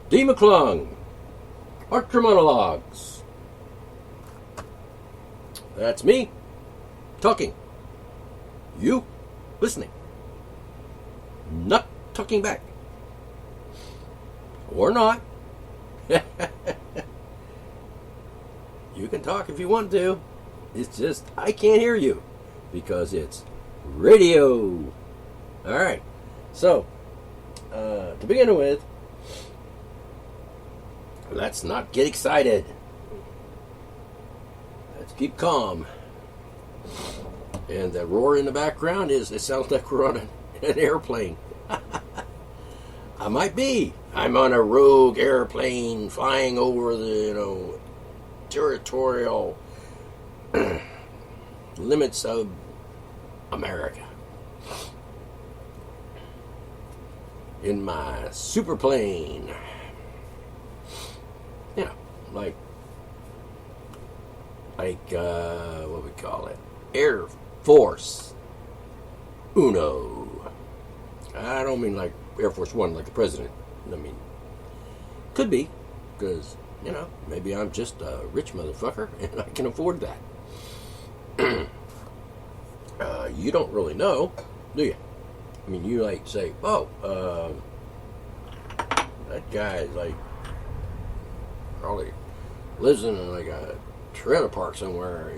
D. McClung, Ultra Monologues. That's me, talking. You, listening. Not talking back. Or not. You can talk if you want to. It's just, I can't hear you. Because it's radio. Alright. So, to begin with, let's not get excited. Let's keep calm. And the roar in the background it sounds like we're on an airplane. I might be. I'm on a rogue airplane flying over the, territorial limits of America. In my super plane. Yeah, like what we call it? Air Force Uno. I don't mean like Air Force One, like the president. I mean, could be, because, maybe I'm just a rich motherfucker and I can afford that. You don't really know, do you? I mean, you like say, oh, that guy's like, probably lives in like a trailer park somewhere,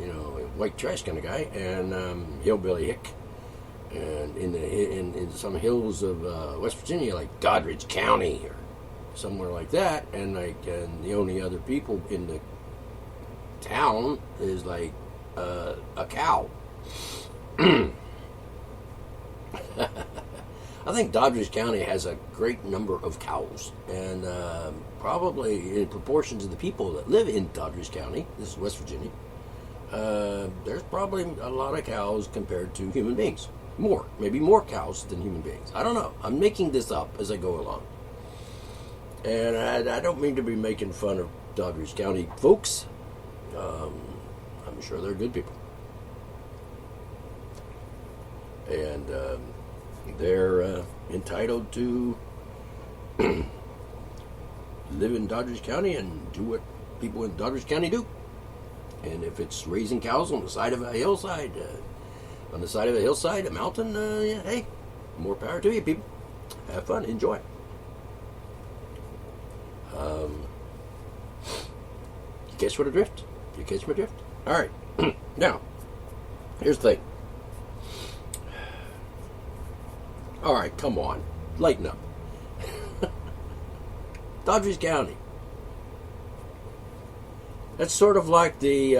white trash kind of guy, and hillbilly hick, and in some hills of West Virginia, like Doddridge County or somewhere like that, and the only other people in the town is like a cow. I think Doddridge County has a great number of cows, and probably in proportion to the people that live in Doddridge County, this is West Virginia, there's probably a lot of cows compared to human beings. Maybe more cows than human beings. I don't know. I'm making this up as I go along. And I don't mean to be making fun of Doddridge County folks. I'm sure they're good people. And they're entitled to live in Doddridge County and do what people in Doddridge County do. And if it's raising cows on the side of a hillside, a mountain, hey, more power to you, people. Have fun, enjoy. You catch what I drift? You catch my drift? All right. Now, here's the thing. All right, come on, lighten up. Doddridge County. That's sort of like the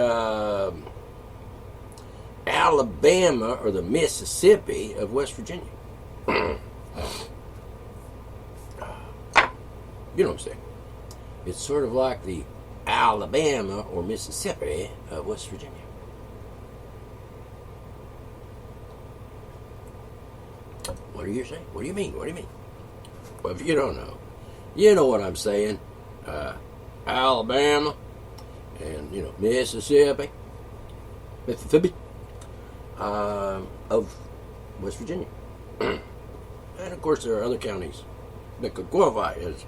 Alabama or the Mississippi of West Virginia. You know what I'm saying? It's sort of like the Alabama or Mississippi of West Virginia. What do you say? What do you mean? What do you mean? Well, if you don't know, you know what I'm saying. Alabama and, Mississippi of West Virginia. And, of course, there are other counties that could qualify as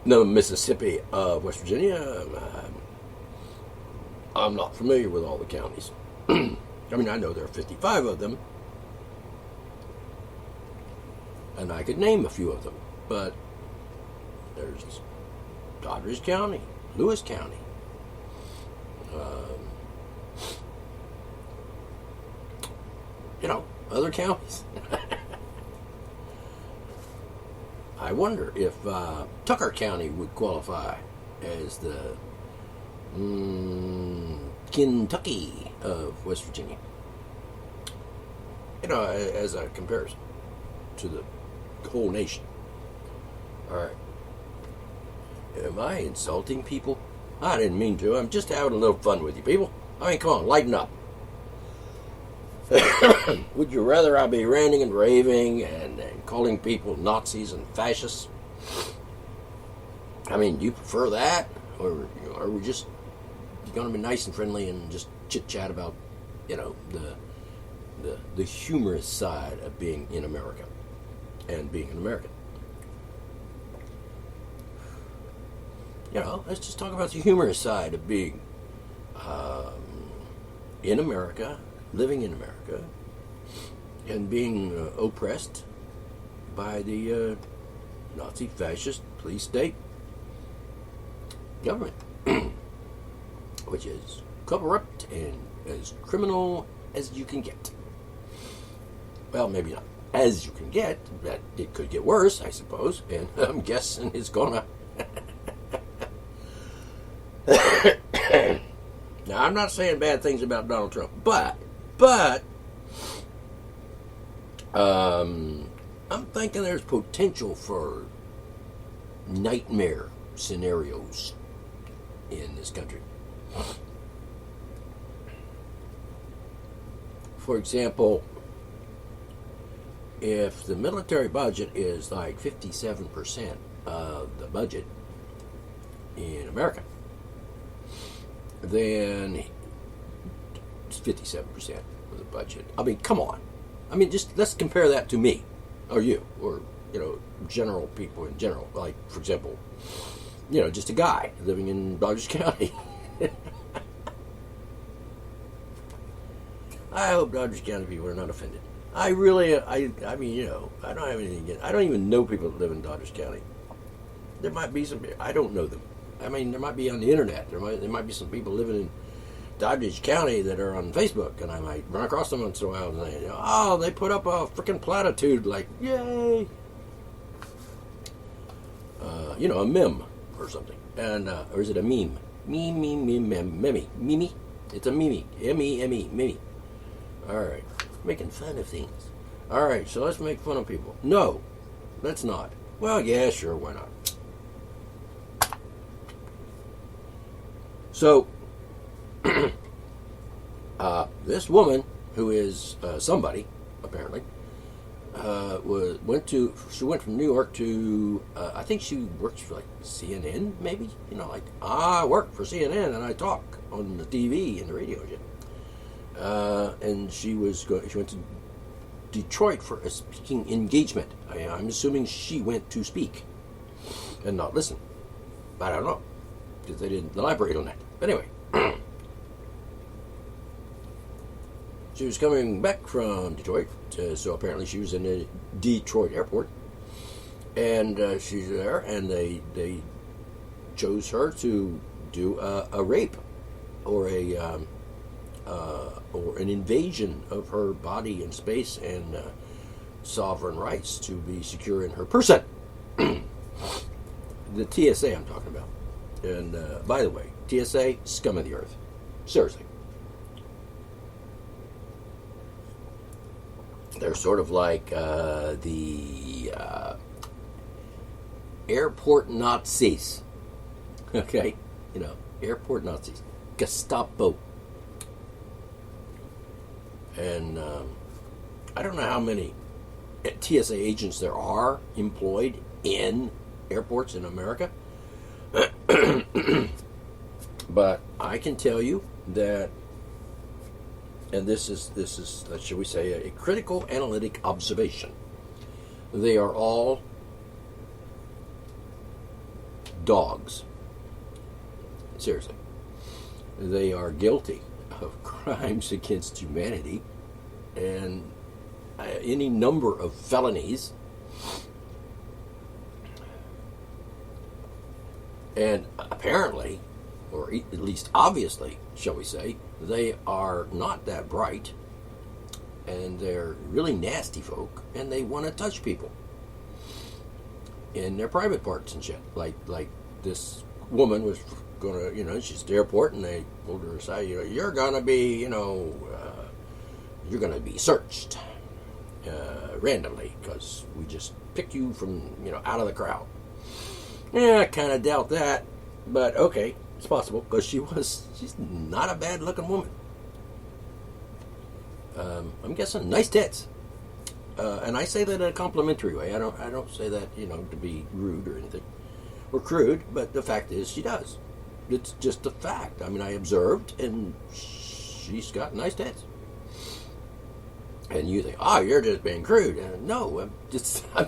the Mississippi of West Virginia. I'm not familiar with all the counties. I mean, I know there are 55 of them. And I could name a few of them. But there's Doddridge County, Lewis County. Other counties. I wonder if Tucker County would qualify as the Kentucky of West Virginia. As a comparison to the whole nation. All right. Am I insulting people? I didn't mean to. I'm just having a little fun with you people. I mean, come on, lighten up. Would you rather I be ranting and raving and calling people Nazis and fascists? I mean, do you prefer that? Or are we just going to be nice and friendly and just chit-chat about, the humorous side of being in America and being an American? let's just talk about the humorous side of being in America, living in America, and being oppressed by the Nazi fascist police state government, which is corrupt and as criminal as you can get. Well, maybe not as you can get, but it could get worse, I suppose, and I'm guessing it's gonna. Now, I'm not saying bad things about Donald Trump, but I'm thinking there's potential for nightmare scenarios in this country. For example, if the military budget is like 57% of the budget in America, then it's 57% of the budget. I mean, come on. I mean, just let's compare that to me, or you, or general people in general. Like, for example, just a guy living in Dodgers County. I hope Dodgers County people are not offended. I mean, I don't have anything against. I don't even know people that live in Dodgers County. There might be some. I don't know them. I mean, there might be on the internet. There might be some people living in Dodgers County that are on Facebook, and I might run across them once in a while and say, "Oh, they put up a freaking platitude, like yay!" A meme or something, and or is it a meme? Meme. It's a meme. Meme. All right, making fun of things. All right, so let's make fun of people. No, let's not. Well, yeah, sure, why not? So, this woman, who is somebody, apparently, she went from New York to, I think she works for like CNN, maybe? I work for CNN and I talk on the TV and the radio shit. And she went to Detroit for a speaking engagement. I'm assuming she went to speak and not listen. I don't know, because they didn't elaborate on that. But anyway, she was coming back from Detroit, so apparently she was in the Detroit airport, and she's there, and they chose her to do a rape or an invasion of her body and space and sovereign rights to be secure in her person. The TSA I'm talking about. And by the way, TSA, scum of the earth. Seriously. They're sort of like the airport Nazis. Okay? Airport Nazis. Gestapo. And I don't know how many TSA agents there are employed in airports in America. But I can tell you that, and this is shall we say, a critical analytic observation. They are all dogs. Seriously. They are guilty of crimes against humanity and any number of felonies. And apparently, or at least obviously, shall we say, they are not that bright, and they're really nasty folk, and they want to touch people in their private parts and shit. Like this woman was going to, she's at the airport, and they pulled her aside. You're going to be, you're going to be searched randomly because we just picked you from, out of the crowd. Yeah, I kind of doubt that, but okay, it's possible because she's not a bad looking woman. I'm guessing nice tits, and I say that in a complimentary way. I don't say that to be rude or anything or crude, but the fact is she does. It's just a fact. I mean, I observed, and she's got nice tits. And you think, you're just being crude. And no, I'm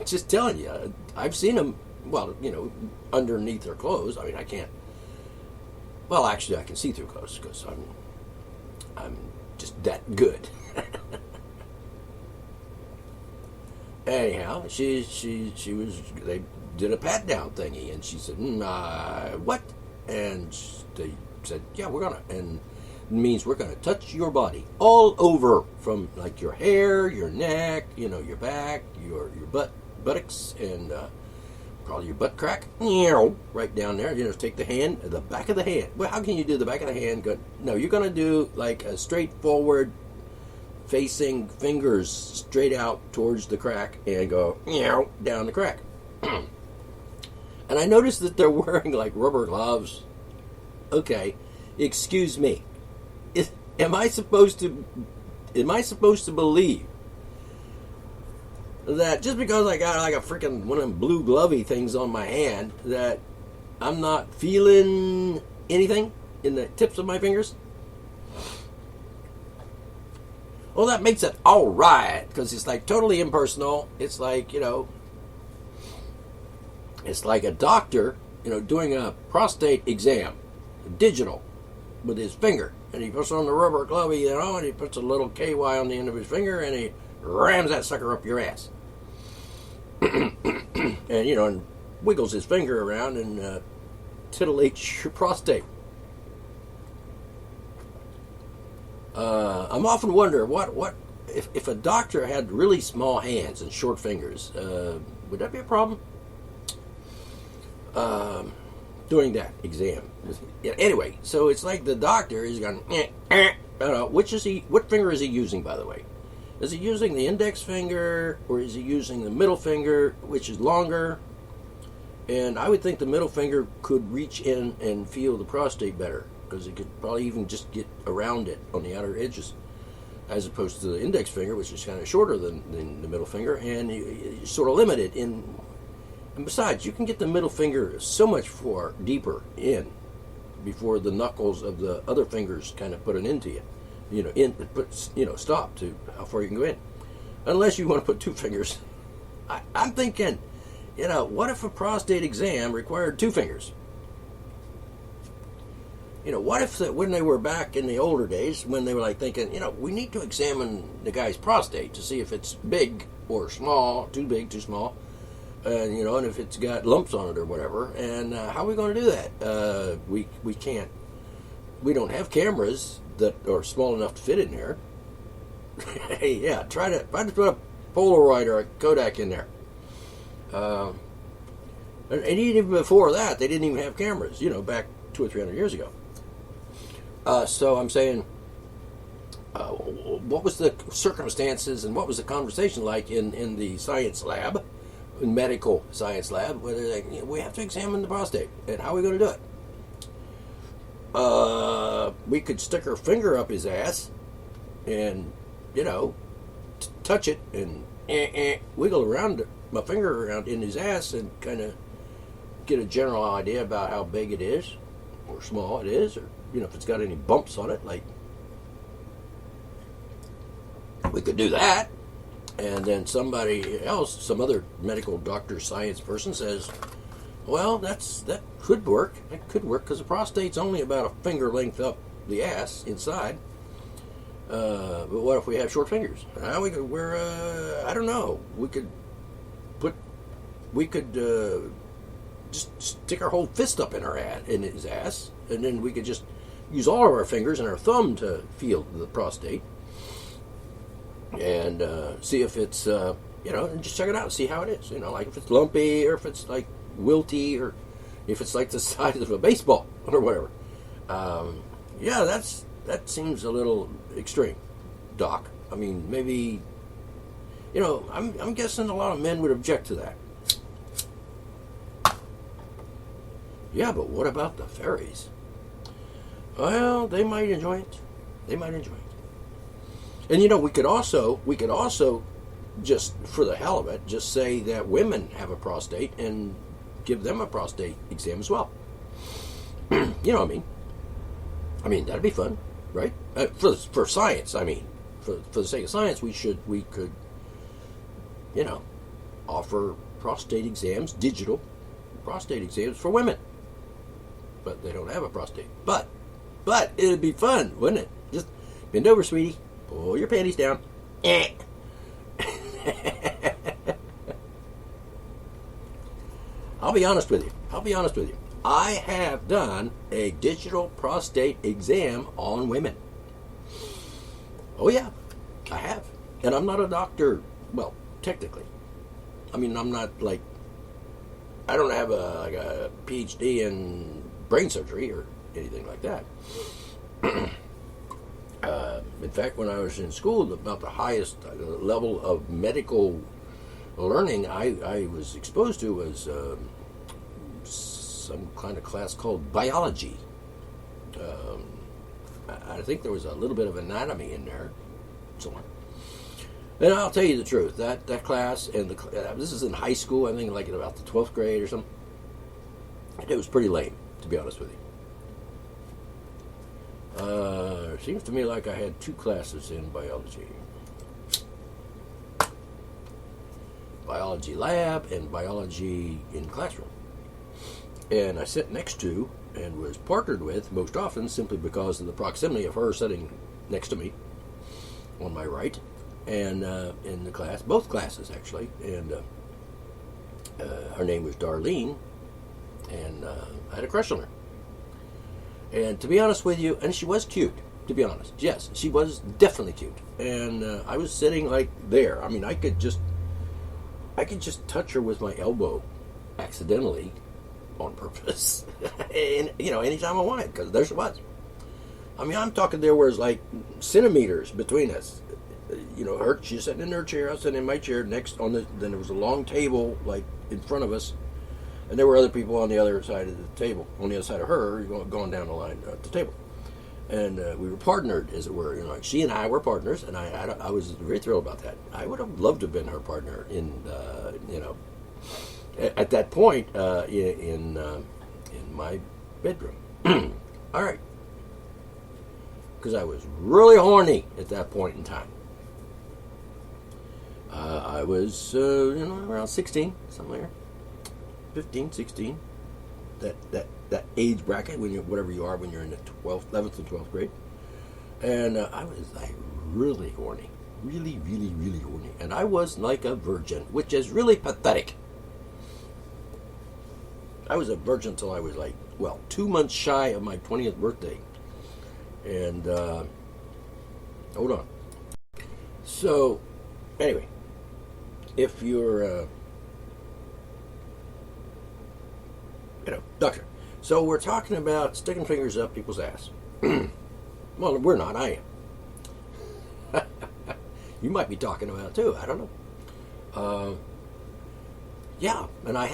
just telling you, I've seen them. well, underneath their clothes. I mean, I can't. Well, actually, I can see through clothes because I'm just that good. Anyhow, she was. They did a pat down thingy, and she said, "What?" And they said, "Yeah, we're gonna," and it means we're gonna touch your body all over, from like your hair, your neck, your back, your buttocks, and probably your butt crack, right down there. Take the back of the hand. Well, how can you do the back of the hand? No, you're gonna do like a straightforward facing fingers straight out towards the crack and go down the crack. And I noticed that they're wearing like rubber gloves. Okay, excuse me. Am I supposed to believe that just because I got like a freaking one of them blue glovey things on my hand that I'm not feeling anything in the tips of my fingers? Well, that makes it all right, because it's like totally impersonal. It's like, it's like a doctor, doing a prostate exam, digital, with his finger. And he puts on the rubber glove, and he puts a little KY on the end of his finger, and he rams that sucker up your ass. And wiggles his finger around and titillates your prostate. I'm often wonder what if a doctor had really small hands and short fingers, would that be a problem? Doing that exam. Anyway, so it's like the doctor is going. What finger is he using, by the way? Is he using the index finger, or is he using the middle finger, which is longer? And I would think the middle finger could reach in and feel the prostate better, because it could probably even just get around it on the outer edges, as opposed to the index finger, which is kind of shorter than the middle finger, and you're sort of limited in. And besides, you can get the middle finger so much far deeper in before the knuckles of the other fingers kind of put an end to you. Stop to how far you can go in. Unless you want to put two fingers. I'm thinking, what if a prostate exam required two fingers? What if when they were back in the older days, when they were like thinking, we need to examine the guy's prostate to see if it's big or small, too big, too small, and and if it's got lumps on it or whatever, and how are we going to do that? We can't. We don't have cameras that are small enough to fit in there. Hey, yeah, try to put a Polaroid or a Kodak in there. And even before that, they didn't even have cameras. Back 200 or 300 years ago. So I'm saying, what was the circumstances and what was the conversation like in the science lab, in medical science lab, where they're like, we have to examine the prostate, and how are we going to do it? We could stick our finger up his ass and, touch it and wiggle around my finger around in his ass and kind of get a general idea about how big it is or small it is, or if it's got any bumps on it. Like, we could do that, and then somebody else, some other medical doctor, science person says, well, that could work. That could work because the prostate's only about a finger length up the ass inside. But what if we have short fingers? I don't know. We could just stick our whole fist up in his ass, and then we could just use all of our fingers and our thumb to feel the prostate, and see if it's and just check it out and see how it is. Like if it's lumpy, or if it's like wilty, or if it's like the size of a baseball or whatever. That seems a little extreme, Doc. I mean, maybe, I'm guessing a lot of men would object to that. Yeah, but what about the fairies? Well, they might enjoy it. And we could also just for the hell of it, just say that women have a prostate and give them a prostate exam as well. You know what I mean? I mean, that'd be fun, right? For science, I mean. For the sake of science, we could, offer prostate exams, digital, prostate exams for women. But they don't have a prostate. But it'd be fun, wouldn't it? Just bend over, sweetie. Pull your panties down. I'll be honest with you. I have done a digital prostate exam on women. Oh yeah, I have. And I'm not a doctor, well, technically. I mean, I'm not like, I don't have a PhD in brain surgery or anything like that. In fact, when I was in school, about the highest level of medical learning I was exposed to was some kind of class called biology. I think there was a little bit of anatomy in there, so on. And I'll tell you the truth, that class, and this is in high school, I think like in about the 12th grade or something, it was pretty lame, to be honest with you. It seems to me like I had 2 classes in biology. Biology lab and biology in classroom. And I sat next to and was partnered with most often simply because of the proximity of her sitting next to me on my right, and in the class, both classes actually, and her name was Darlene, and I had a crush on her. And to be honest with you, and she was cute, to be honest. Yes, she was definitely cute. And I was sitting like there. I mean, I could just touch her with my elbow accidentally on purpose. And, anytime I wanted, because there she was. I mean, I'm talking there was like centimeters between us. She's sitting in her chair, I was sitting in my chair next then there was a long table like in front of us. And there were other people on the other side of the table, on the other side of her, going down the line at the table. And we were partnered, as it were. Like she and I were partners, and I was very thrilled about that. I would have loved to have been her partner at that point in my bedroom. All right. Because I was really horny at that point in time. I was, around 16, somewhere. 15, 16, that age bracket, whatever you are when you're in the 11th and 12th grade. And I was like really horny, really, really, really horny. And I was like a virgin, which is really pathetic. I was a virgin until I was 2 months shy of my 20th birthday. And, hold on. So, anyway, if you're, doctor. So we're talking about sticking fingers up people's ass. Well, we're not. I am. You might be talking about it too. I don't know. Yeah, and I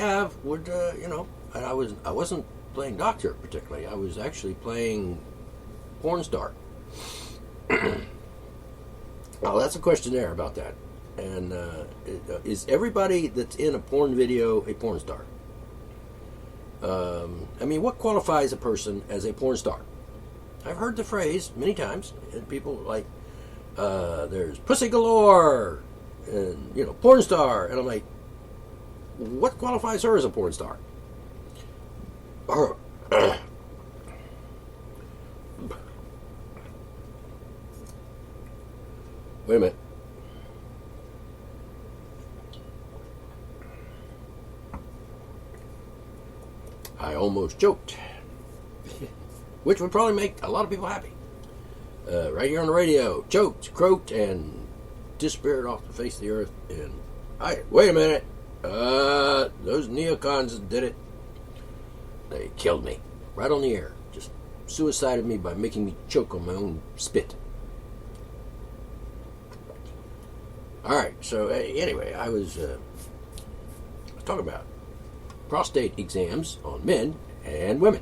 wasn't playing doctor particularly. I was actually playing porn star. Well, that's a questionnaire about that. And is everybody that's in a porn video a porn star? What qualifies a person as a porn star? I've heard the phrase many times, and people like, there's pussy galore, and, porn star, and I'm like, what qualifies her as a porn star? Wait a minute. I almost choked, which would probably make a lot of people happy. Right here on the radio, choked, croaked, and disappeared off the face of the earth. And wait a minute, those neocons did it. They killed me right on the air. Just suicided me by making me choke on my own spit. All right. So anyway, I was talking about prostate exams on men and women.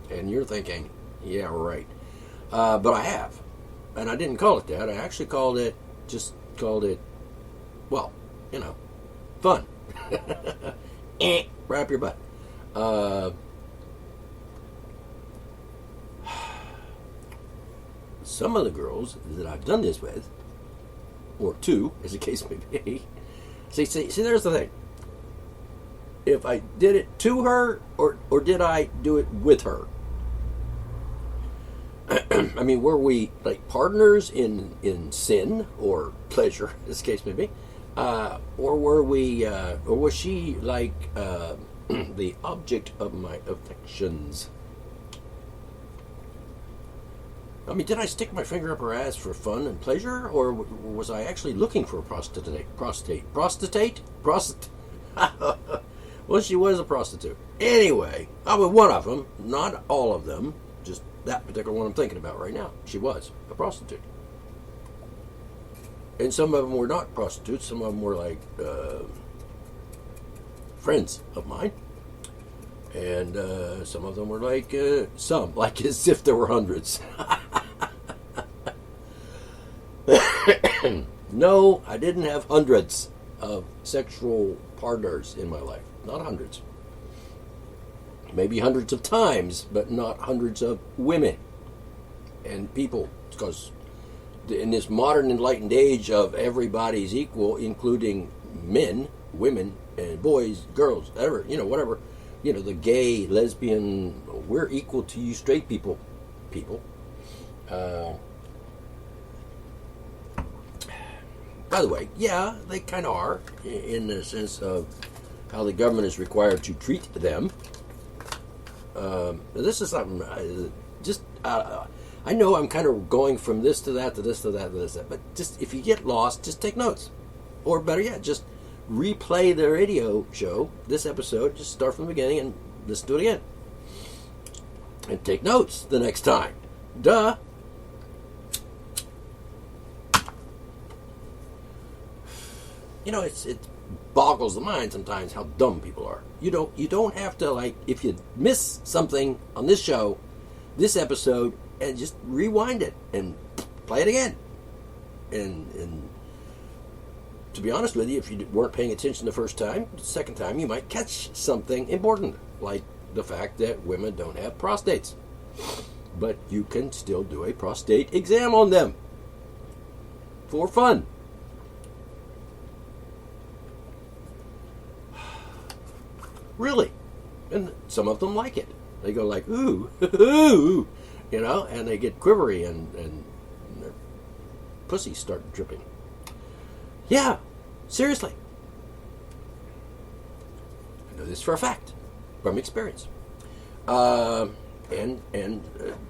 And you're thinking, yeah, right. But I have. And I didn't call it that. I actually called it, fun. Wrap your butt. Some of the girls that I've done this with, or two, as the case may be, see, there's the thing. if I did it to her or did I do it with her? I mean, were we like partners in sin or pleasure, as the case may be, or were we, or was she like the object of my affections? I mean, did I stick my finger up her ass for fun and pleasure, or was I actually looking for a prostitute? Well, she was a prostitute. Anyway, I was one of them, not all of them, just that particular one I'm thinking about right now. She was a prostitute. And some of them were not prostitutes. Some of them were like friends of mine. And some of them were like, like as if there were hundreds. No, I didn't have hundreds of sexual partners in my life. Not hundreds. Maybe hundreds of times, but not hundreds of women and people. Because in this modern enlightened age of everybody's equal, including men, women, and boys, girls, whatever, the gay, lesbian, we're equal to you straight people. By the way, yeah, they kind of are, in the sense of how the government is required to treat them. This is something, I know I'm kind of going from this to that, to this to that, to this to that, but just, if you get lost, just take notes. Or better yet, just replay the radio show, this episode, just start from the beginning and listen to it again. And take notes the next time. Duh. It boggles the mind sometimes how dumb people are. You don't have to, like, if you miss something on this show, this episode, and just rewind it and play it again. And to be honest with you, if you weren't paying attention the first time, the second time you might catch something important, like the fact that women don't have prostates. But you can still do a prostate exam on them for fun. Really. And some of them like it. They go like, ooh, ooh, and they get quivery and their pussies start dripping. Yeah, seriously. I know this for a fact, from experience. And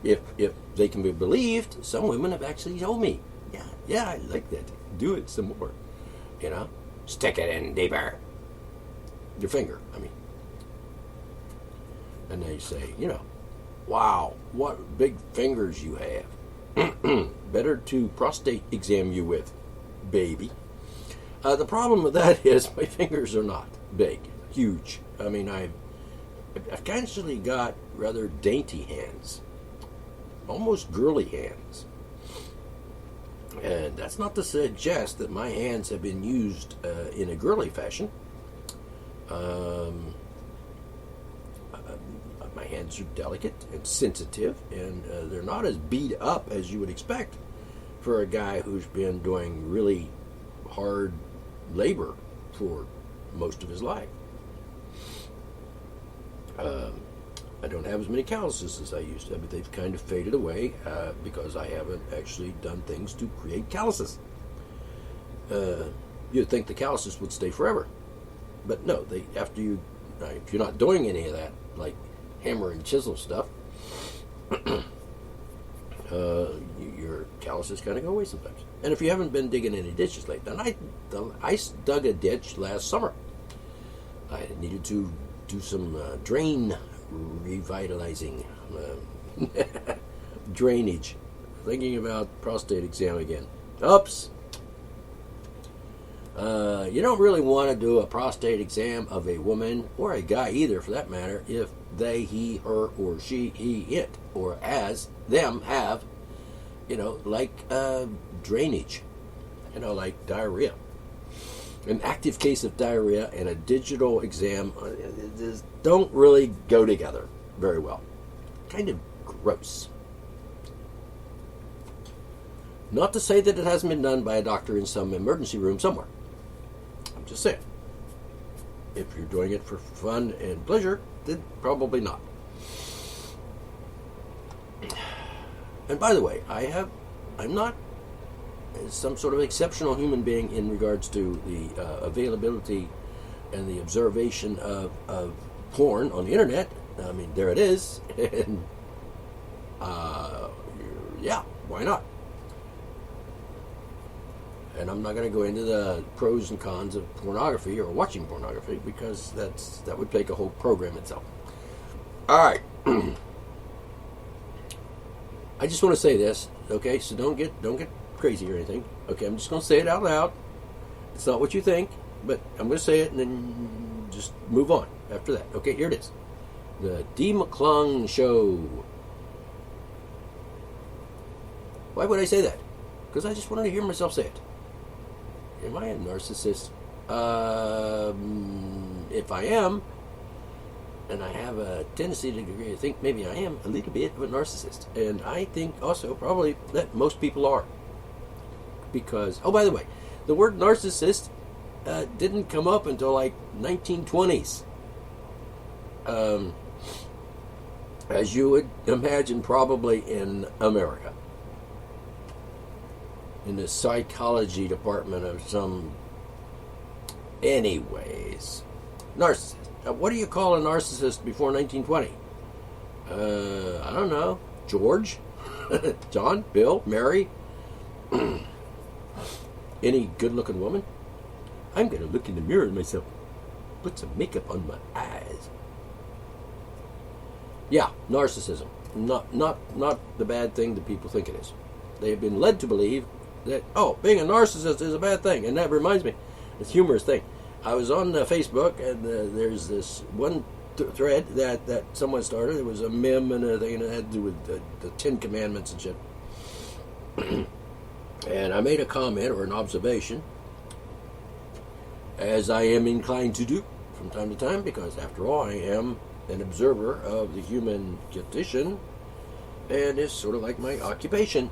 if they can be believed, some women have actually told me, yeah, I like that. Do it some more. Stick it in deeper. Your finger, I mean. And they say, wow, what big fingers you have. Better to prostate exam you with, baby. The problem with that is my fingers are not big, huge. I mean, I've actually got rather dainty hands, almost girly hands. And that's not to suggest that my hands have been used in a girly fashion. My hands are delicate and sensitive, and they're not as beat up as you would expect for a guy who's been doing really hard labor for most of his life. I don't have as many calluses as I used to, but they've kind of faded away because I haven't actually done things to create calluses. You'd think the calluses would stay forever, but no. If you're not doing any of that, like hammer and chisel stuff, your calluses kind of go away sometimes. And if you haven't been digging any ditches lately, I dug a ditch last summer. I needed to do some drain revitalizing, drainage. Thinking about prostate exam again. Oops. You don't really want to do a prostate exam of a woman, or a guy either for that matter, if they, he, her, or she, he, it, or as them have, like drainage, like diarrhea. An active case of diarrhea and a digital exam don't really go together very well. Kind of gross. Not to say that it hasn't been done by a doctor in some emergency room somewhere. I'm just saying. If you're doing it for fun and pleasure, then probably not. And by the way, I'm not some sort of exceptional human being in regards to the availability and the observation of porn on the internet. I mean, there it is. And yeah, why not? And I'm not going to go into the pros and cons of pornography or watching pornography, because that would take a whole program itself. All right. I just want to say this, okay? So don't get crazy or anything. Okay, I'm just going to say it out loud. It's not what you think, but I'm going to say it and then just move on after that. Okay, here it is. The D. McClung Show. Why would I say that? Because I just wanted to hear myself say it. Am I a narcissist? If I am, and I have a tendency to think maybe I am a little bit of a narcissist. And I think also probably that most people are. Because, oh, by the way, the word narcissist didn't come up until like 1920s. As you would imagine, probably in America. In the psychology department of some... Anyways. Narcissist. What do you call a narcissist before 1920? I don't know. George? John? Bill? Mary? Any good-looking woman? I'm going to look in the mirror at myself. Put some makeup on my eyes. Yeah, narcissism. Not the bad thing that people think it is. They have been led to believe that, oh, being a narcissist is a bad thing. And that reminds me, it's a humorous thing. I was on Facebook, and there's this one thread that someone started. It was a meme and a thing, and it had to do with the Ten Commandments and shit. And I made a comment or an observation, as I am inclined to do from time to time, because after all, I am an observer of the human condition, and it's sort of like my occupation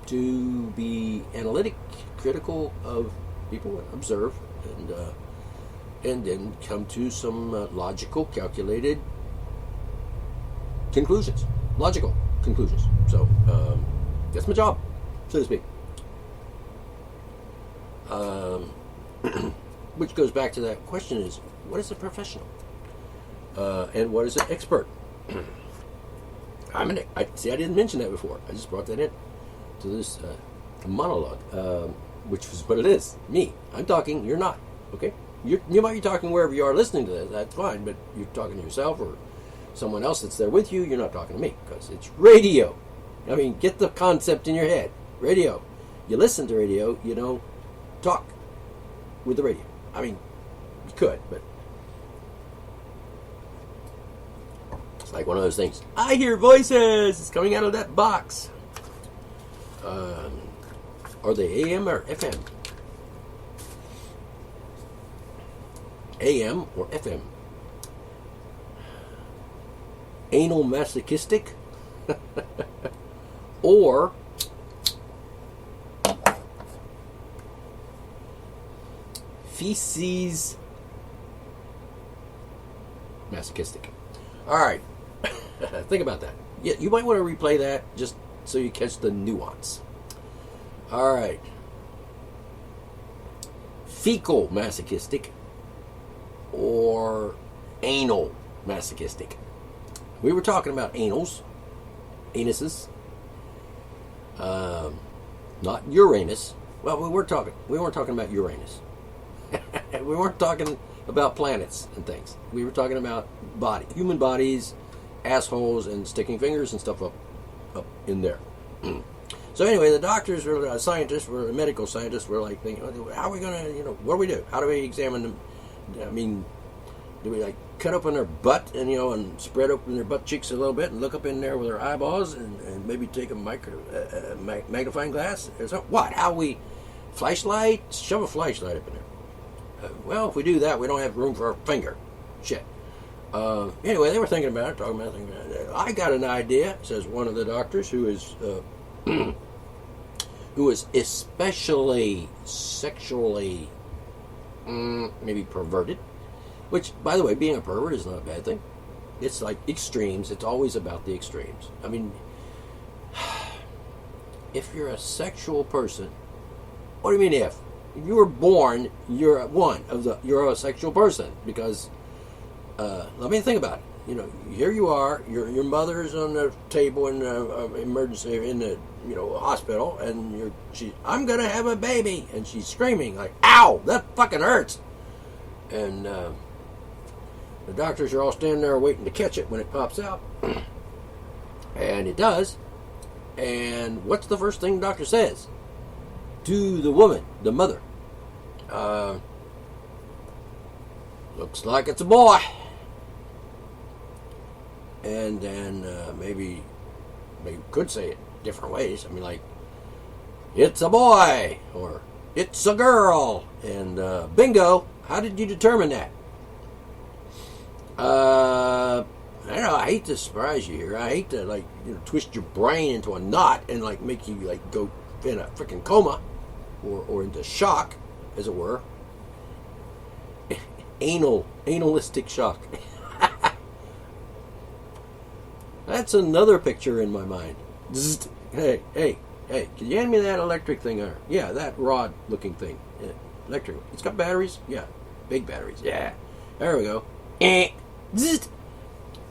to be analytic, critical of people, and observe, and then come to some logical, calculated conclusions. Logical conclusions. So, that's my job, so to speak. Which goes back to that question is, what is a professional? And what is an expert? I didn't mention that before. I just brought that in to this monologue, which is what it is. Me. I'm talking, you're not. Okay? You might be talking wherever you are listening to this. That's fine, but you're talking to yourself or someone else that's there with you. You're not talking to me, because it's radio. I mean, get the concept in your head. Radio. You listen to radio, you don't talk with the radio. I mean, you could, but it's like one of those things. I hear voices. It's coming out of that box. Are they AM or FM? AM or FM? Anal masochistic? Or feces masochistic? All right. Think about that. Yeah, you might want to replay that just so you catch the nuance. All right. Fecal masochistic or anal masochistic? We were talking about anuses, not Uranus. Well, we weren't talking about Uranus. We weren't talking about planets and things. We were talking about human bodies, assholes, and sticking fingers and stuff up in there. So anyway, the doctors or scientists, medical scientists, were like thinking, how are we going to, what do we do? How do we examine them? I mean, do we like cut open their butt and and spread open their butt cheeks a little bit and look up in there with our eyeballs and maybe take a magnifying glass or something? What? How we flashlight? Shove a flashlight up in there. Well, if we do that, we don't have room for our finger. Shit. Anyway, they were thinking about it, talking about it. I got an idea, says one of the doctors, who is especially sexually maybe perverted, Which, by the way, being a pervert is not a bad thing. It's like extremes. It's always about the extremes. I mean, if you're a sexual person, what do you mean if? If you were born, you're you're a sexual person because let me think about it. You know, here you are. Your mother's on the table in the emergency in the hospital, and I'm gonna have a baby, and she's screaming like, "Ow! That fucking hurts!" And the doctors are all standing there waiting to catch it when it pops out, and it does. And what's the first thing the doctor says to the woman, the mother? Looks like it's a boy. And then maybe could say it different ways. I mean, like, it's a boy or it's a girl. And bingo, how did you determine that? I don't know. I hate to surprise you here. I hate to twist your brain into a knot and make you go in a freaking coma or into shock, as it were. Analistic shock. That's another picture in my mind. Hey, can you hand me that electric thing there? Yeah, that rod-looking thing. Yeah, electric. It's got batteries? Yeah, big batteries. Yeah. There we go.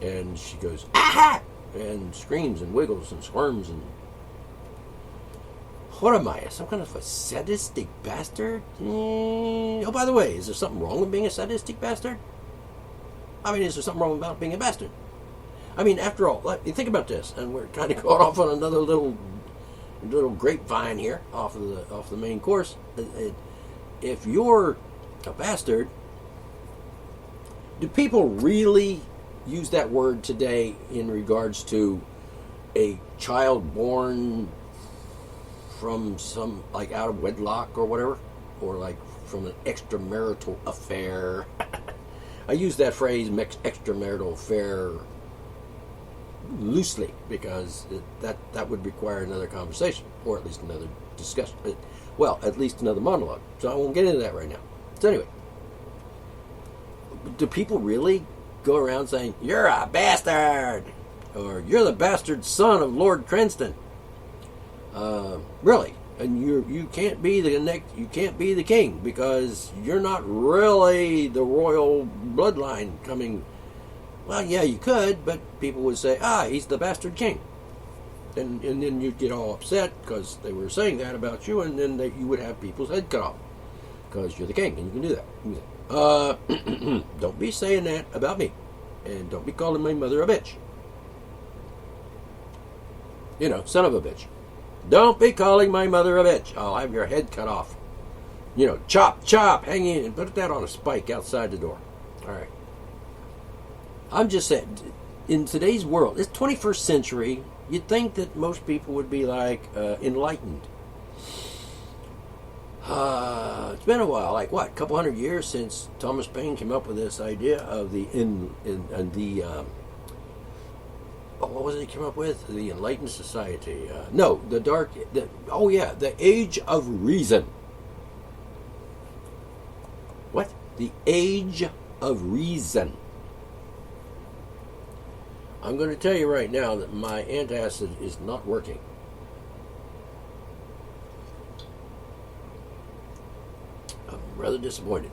And she goes, ah! And screams and wiggles and squirms and... What am I? Some kind of a sadistic bastard? Oh, by the way, is there something wrong with being a sadistic bastard? I mean, is there something wrong about being a bastard? I mean, after all, think about this, and we're kind of going off on another little grapevine here off the main course. If you're a bastard, do people really use that word today in regards to a child born from some out of wedlock or whatever, or from an extramarital affair? I use that phrase extramarital affair loosely because that would require another conversation, or at least another discussion. Well, at least another monologue. So I won't get into that right now. So anyway, do people really go around saying, "You're a bastard," or "You're the bastard son of Lord Cranston"? Really? And you can't be you can't be the king because you're not really the royal bloodline coming. Well, yeah, you could, but people would say, he's the bastard king. And then you'd get all upset because they were saying that about you, and then you would have people's head cut off because you're the king, and you can do that. Don't be saying that about me, and don't be calling my mother a bitch. Son of a bitch. Don't be calling my mother a bitch. I'll have your head cut off. Chop, hang in, and put that on a spike outside the door. All right. I'm just saying, in today's world, it's 21st century, you'd think that most people would be enlightened. It's been a while, a couple hundred years since Thomas Paine came up with this idea of what was it he came up with? The Enlightened Society. The Age of Reason. What? The Age of Reason. I'm going to tell you right now that my antacid is not working. I'm rather disappointed.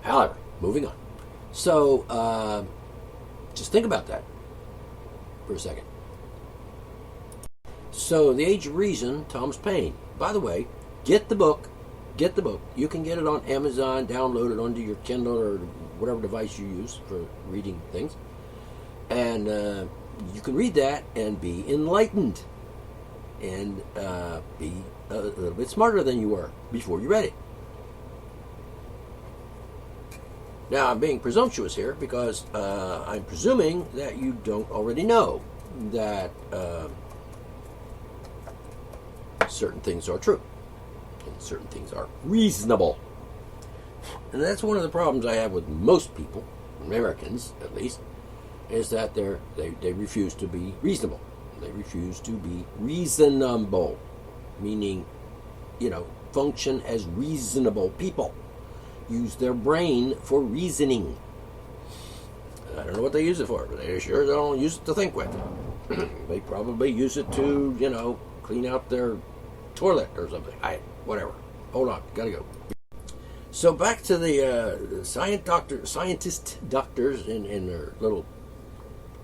However, moving on. So, just think about that for a second. So, The Age of Reason, Thomas Paine. By the way, get the book. You can get it on Amazon, download it onto your Kindle or whatever device you use for reading things. And you can read that and be enlightened. And be a little bit smarter than you were before you read it. Now, I'm being presumptuous here because I'm presuming that you don't already know that certain things are true. And certain things are reasonable. And that's one of the problems I have with most people, Americans at least, is that they refuse to be reasonable. They refuse to be reasonable, meaning function as reasonable people. Use their brain for reasoning. I don't know what they use it for, but they sure don't use it to think with. They probably use it to, clean out their toilet or something. Whatever. Hold on, gotta go. So back to the scientist doctors in their little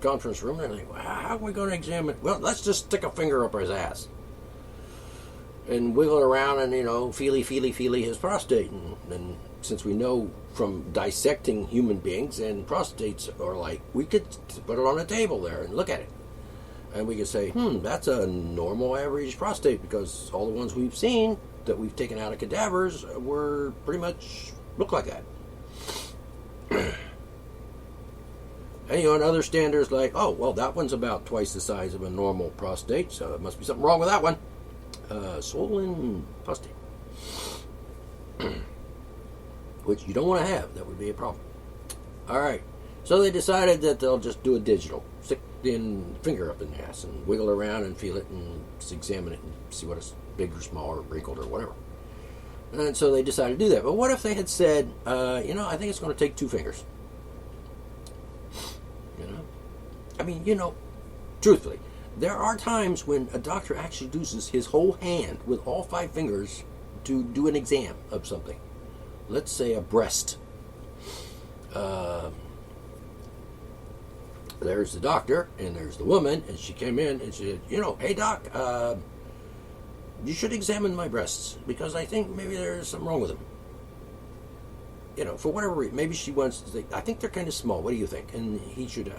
conference room. They're like, well, how are we going to examine? Well, let's just stick a finger up his ass and wiggle around and, feely his prostate. And since we know from dissecting human beings and prostates are like, we could put it on a table there and look at it. And we could say, that's a normal average prostate, because all the ones we've seen that we've taken out of cadavers were pretty much look like that. And other standards like, oh, well, that one's about twice the size of a normal prostate, so there must be something wrong with that one. Swollen prostate. Which you don't want to have. That would be a problem. All right. So they decided that they'll just do a digital. Stick the finger up in the ass and wiggle around and feel it and just examine it and see what it's big or small or wrinkled or whatever. And so they decided to do that. But what if they had said, I think it's going to take 2 fingers? Truthfully, there are times when a doctor actually uses his whole hand with all 5 fingers to do an exam of something. Let's say a breast. There's the doctor and there's the woman, and she came in and she said, hey doc, you should examine my breasts because I think maybe there's something wrong with them. For whatever reason, maybe she wants to think, I think they're kind of small. What do you think? And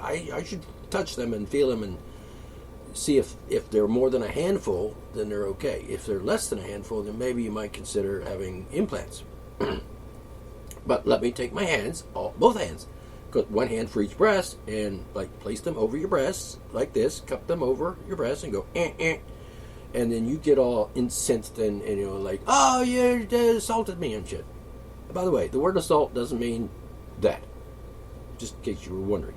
I should touch them and feel them and see if they're more than a handful, then they're okay. If they're less than a handful, then maybe you might consider having implants. But let me take my hands, both hands, put one hand for each breast, and place them over your breasts like this, cup them over your breasts, and go and then you get all incensed and oh, you assaulted me and shit. By the way, the word assault doesn't mean that, just in case you were wondering.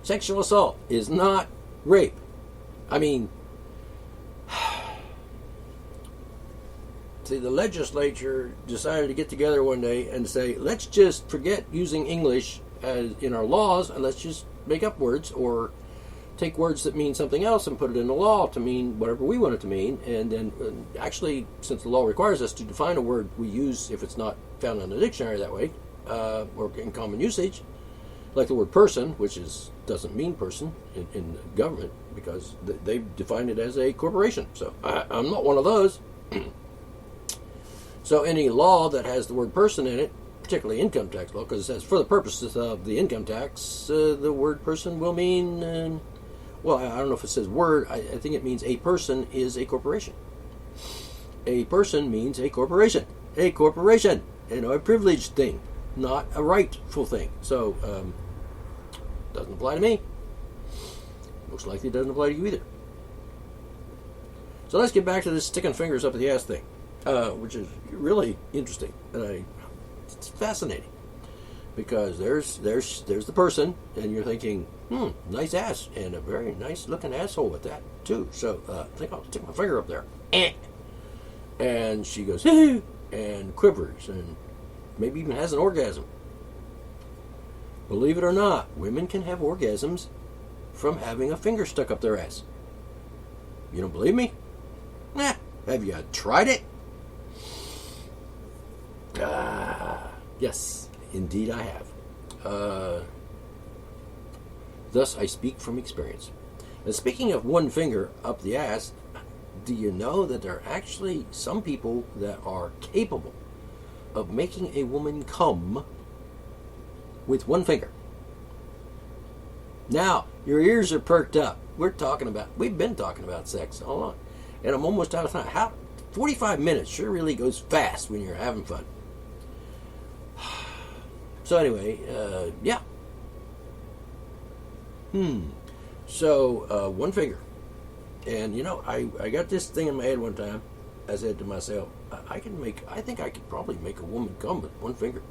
Sexual assault is not rape. See, the legislature decided to get together one day and say, let's just forget using English as in our laws, and let's just make up words or take words that mean something else and put it in the law to mean whatever we want it to mean. And then actually, since the law requires us to define a word we use if it's not found in the dictionary that way, or in common usage, like the word person, which doesn't mean person in government, because they've defined it as a corporation. So I'm not one of those. So any law that has the word person in it, particularly income tax law, because it says for the purposes of the income tax, the word person will mean, I don't know if it says word, I think it means a person is a corporation. A person means a corporation. A corporation, a privileged thing, not a rightful thing. So, doesn't apply to me. Most likely it doesn't apply to you either. So let's get back to this sticking fingers up the ass thing, which is really interesting, and it's fascinating because there's the person, and you're thinking, nice ass, and a very nice looking asshole with that too. So I think I'll stick my finger up there, and she goes and quivers and maybe even has an orgasm. Believe it or not, women can have orgasms from having a finger stuck up their ass. You don't believe me? Have you tried it? Yes, indeed I have. Thus I speak from experience. And speaking of one finger up the ass, do you know that there are actually some people that are capable of making a woman come with one finger? Now, your ears are perked up. We've been talking about sex all along. And I'm almost out of time. 45 minutes sure really goes fast when you're having fun. So anyway, yeah. So, one finger. And, I got this thing in my head one time. I said to myself, I think I could probably make a woman come with one finger.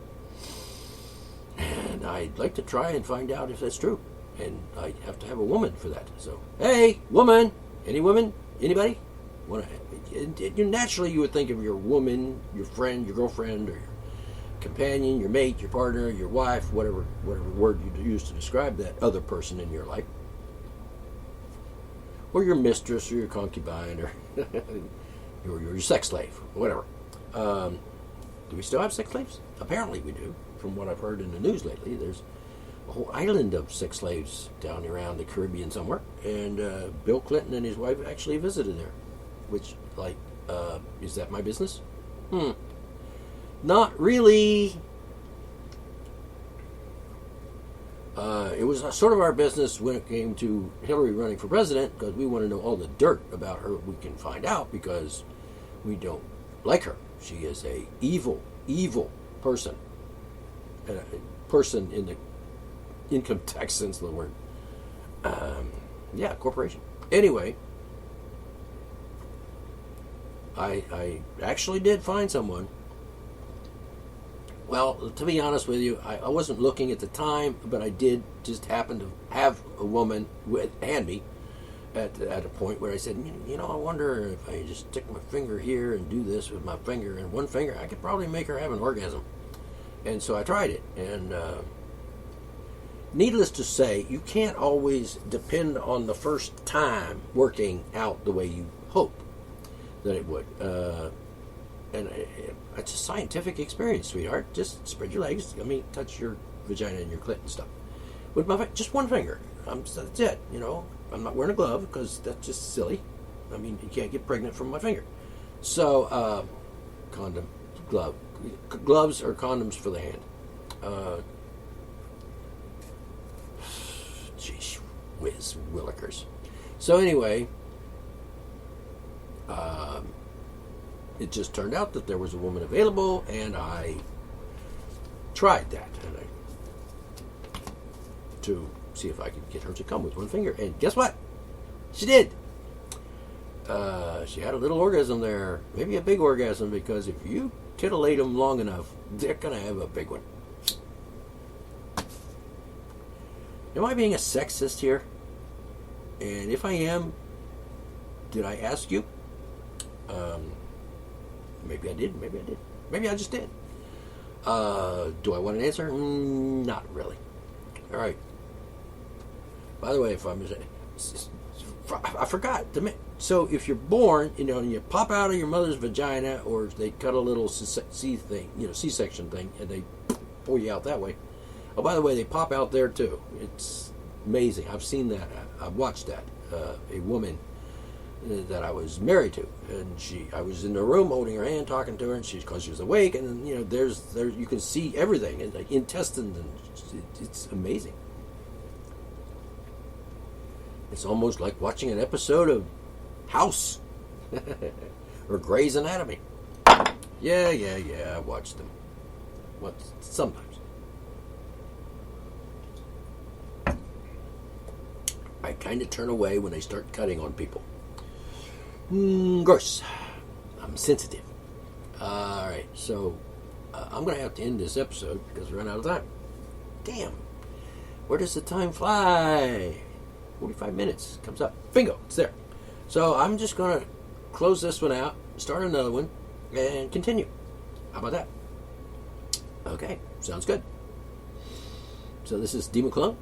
And I'd like to try and find out if that's true. And I have to have a woman for that. So, hey, woman! Any woman? Anybody? Naturally, you would think of your woman, your friend, your girlfriend, or your companion, your mate, your partner, your wife, whatever word you use to describe that other person in your life, or your mistress, or your concubine, or your sex slave, whatever. Do we still have sex slaves? Apparently we do. From what I've heard in the news lately, there's a whole island of sex slaves down around the Caribbean somewhere, and Bill Clinton and his wife actually visited there. Which, is that my business? Not really. It was sort of our business when it came to Hillary running for president, because we want to know all the dirt about her we can find out, because we don't like her. She is a evil person. A person in the income tax sense of the word. Corporation. Anyway, I actually did find someone. Well, to be honest with you, I wasn't looking at the time, but I did just happen to have a woman hand me at a point where I said, I wonder if I just stick my finger here and do this with my finger and one finger, I could probably make her have an orgasm. And so I tried it. And needless to say, you can't always depend on the first time working out the way you hope that it would. And it's a scientific experience, sweetheart. Just spread your legs. Touch your vagina and your clit and stuff. With just one finger. That's it. I'm not wearing a glove because that's just silly. You can't get pregnant from my finger. So, gloves or condoms for the hand. Jeez, whiz willikers. So anyway, it just turned out that there was a woman available, and I tried that, to see if I could get her to come with one finger. And guess what? She did. She had a little orgasm there, maybe a big orgasm, because if you titillate them long enough, they're going to have a big one. Am I being a sexist here? And if I am, did I ask you? Maybe I did, maybe I did. Maybe I just did. Do I want an answer? Not really. All right. By the way, I forgot. So if you're born, and you pop out of your mother's vagina, or they cut a little C-section thing, and they pull you out that way. Oh, by the way, they pop out there too. It's amazing. I've seen that. I've watched that. A woman that I was married to, and I was in the room holding her hand, talking to her, and because she was awake, and there you can see everything, and like intestines, and it's amazing. It's almost like watching an episode of House or Grey's Anatomy. Yeah, I watch them. Sometimes. I kind of turn away when they start cutting on people. Gross. I'm sensitive. Alright, so I'm going to have to end this episode because we ran out of time. Damn. Where does the time fly? 45 minutes comes up. Bingo, it's there. So I'm just going to close this one out, start another one, and continue. How about that? Okay, sounds good. So this is D. McClung.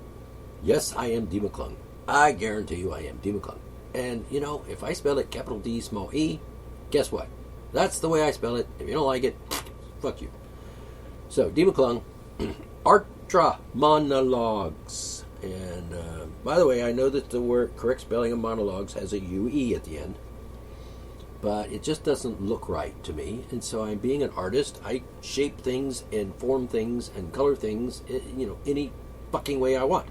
Yes, I am D. McClung. I guarantee you I am D. McClung. And, if I spell it capital D, small e, guess what? That's the way I spell it. If you don't like it, fuck you. So, D. McClung, Artra Monologues. And, by the way, I know that the correct spelling of monologues has a UE at the end. But it just doesn't look right to me. And so I'm being an artist. I shape things and form things and color things, any fucking way I want.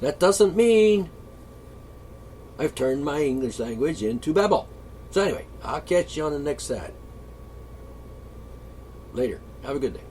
That doesn't mean I've turned my English language into babble. So anyway, I'll catch you on the next side. Later. Have a good day.